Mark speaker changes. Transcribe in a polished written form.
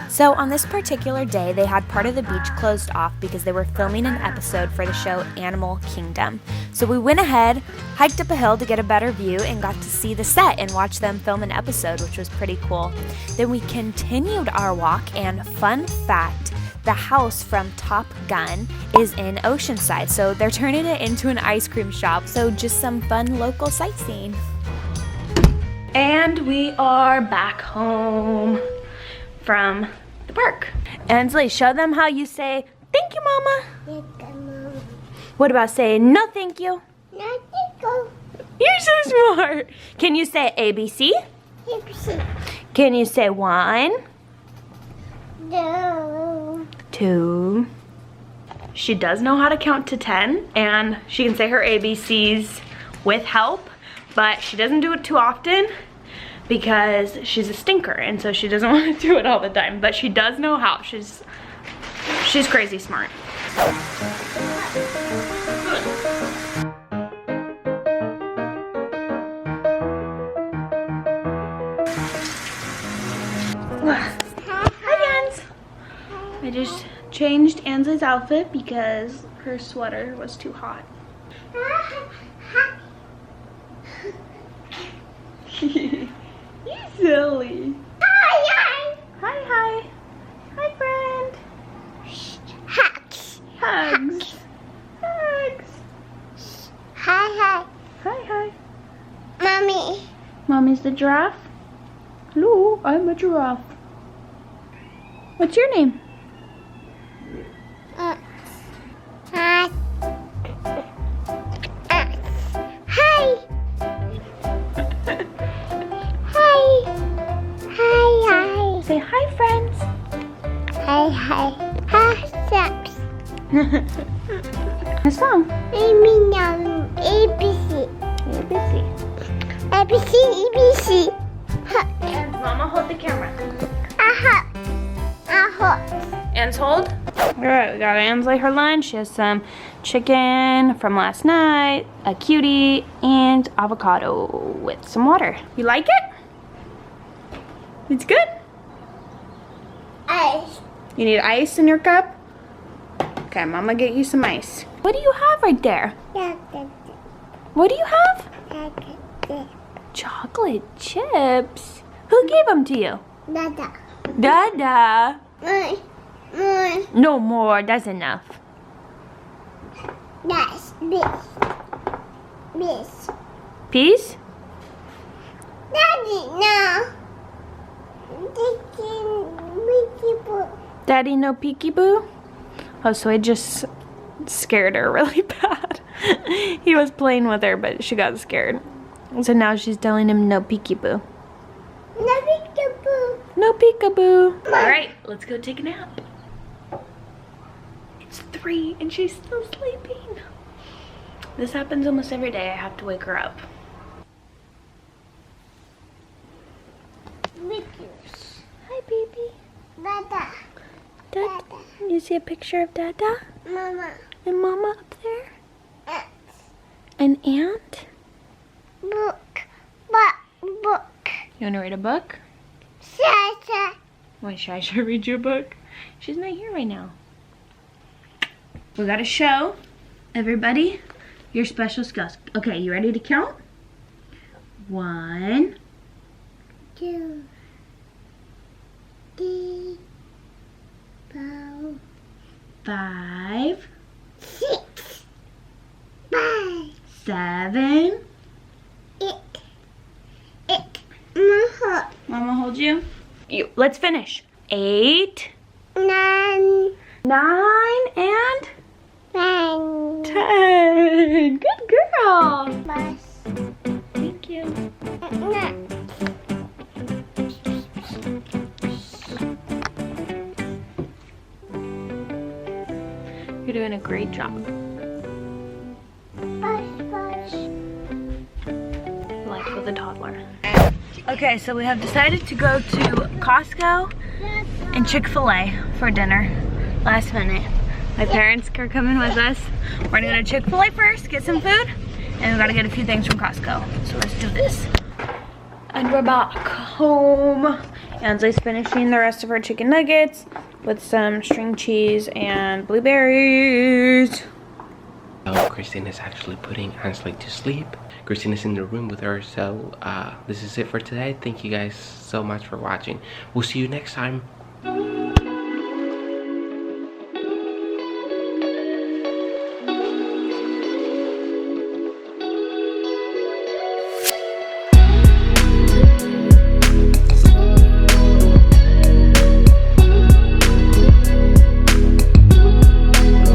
Speaker 1: So on this particular day, they had part of the beach closed off because they were filming an episode for the show Animal Kingdom. So we went ahead, hiked up a hill to get a better view, and got to see the set and watch them film an episode, which was pretty cool. Then we continued our walk, and fun fact, the house from Top Gun is in Oceanside, so they're turning it into an ice cream shop. So just some fun local sightseeing. And we are back home from the park. Ansley, show them how you say, thank you, Mama.
Speaker 2: Thank you, Mama.
Speaker 1: What about saying, no, thank you?
Speaker 2: No, thank you.
Speaker 1: You're so smart. Can you say ABC?
Speaker 2: ABC.
Speaker 1: Can you say 1,
Speaker 2: No.
Speaker 1: 2? She does know how to count to 10, and she can say her ABCs with help, but she doesn't do it too often because she's a stinker, and so she doesn't want to do it all the time, but she does know how. She's crazy smart. Hi, Ans. I just changed Ansley's outfit because her sweater was too hot. You silly.
Speaker 2: Hi.
Speaker 1: Hi. Hi, friend.
Speaker 2: Hugs.
Speaker 1: Hugs.
Speaker 2: Hi.
Speaker 1: Hi.
Speaker 2: Mommy.
Speaker 1: Mommy's the giraffe? Hello, I'm a giraffe. What's your name?
Speaker 2: Hi. Hi.
Speaker 1: Say hi, friends.
Speaker 2: Hi. Hi, steps.
Speaker 1: A song.
Speaker 2: ABC.
Speaker 1: ABC.
Speaker 2: ABC.
Speaker 1: And Mama, hold the camera. Ans, hold. Alright, we got Ansley her lunch. She has some chicken from last night, a cutie, and avocado with some water. You like it? It's good?
Speaker 2: Ice.
Speaker 1: You need ice in your cup? Okay, Mama get you some ice. What do you have right there? What do you have? Chocolate chips. Who gave them to you?
Speaker 2: Dada.
Speaker 1: Dada.
Speaker 2: More.
Speaker 1: No more, that's enough.
Speaker 2: That's this.
Speaker 1: Peace?
Speaker 2: Daddy, no.
Speaker 1: Daddy, no peekaboo? Oh, so I just scared her really bad. He was playing with her, but she got scared. So now she's telling him no peekaboo.
Speaker 2: No peekaboo.
Speaker 1: No peekaboo. All right, let's go take a nap. It's 3 and she's still sleeping. This happens almost every day. I have to wake her up. Hi, baby.
Speaker 2: Dada.
Speaker 1: Dada. You see a picture of Dada?
Speaker 2: Mama.
Speaker 1: And Mama up there?
Speaker 2: Ant.
Speaker 1: An ant?
Speaker 2: Book.
Speaker 1: You want to read a book?
Speaker 2: Sasha.
Speaker 1: Why should I read you a book? She's not here right now. We got to show everybody your special skills. Okay, you ready to count? 1,
Speaker 2: 2, 3, 4,
Speaker 1: 5,
Speaker 2: 6, 5,
Speaker 1: 7.
Speaker 2: 8. Mama.
Speaker 1: Mama, hold you. Let's finish. 8,
Speaker 2: 9.
Speaker 1: 9, and
Speaker 2: 10.
Speaker 1: 10. Good girl.
Speaker 2: Bus.
Speaker 1: Thank you. You're doing a great job.
Speaker 2: Bus.
Speaker 1: Like with a toddler. Okay, so we have decided to go to Costco and Chick-fil-A for dinner last minute. My parents are coming with us. We're gonna go to Chick-fil-A first, get some food, and we gotta get a few things from Costco. So let's do this. And we're back home. Ansley's finishing the rest of her chicken nuggets with some string cheese and blueberries.
Speaker 3: Oh, Christine is actually putting Ansley to sleep. Christine is in the room with her, so this is it for today. Thank you guys so much for watching. We'll see you next time.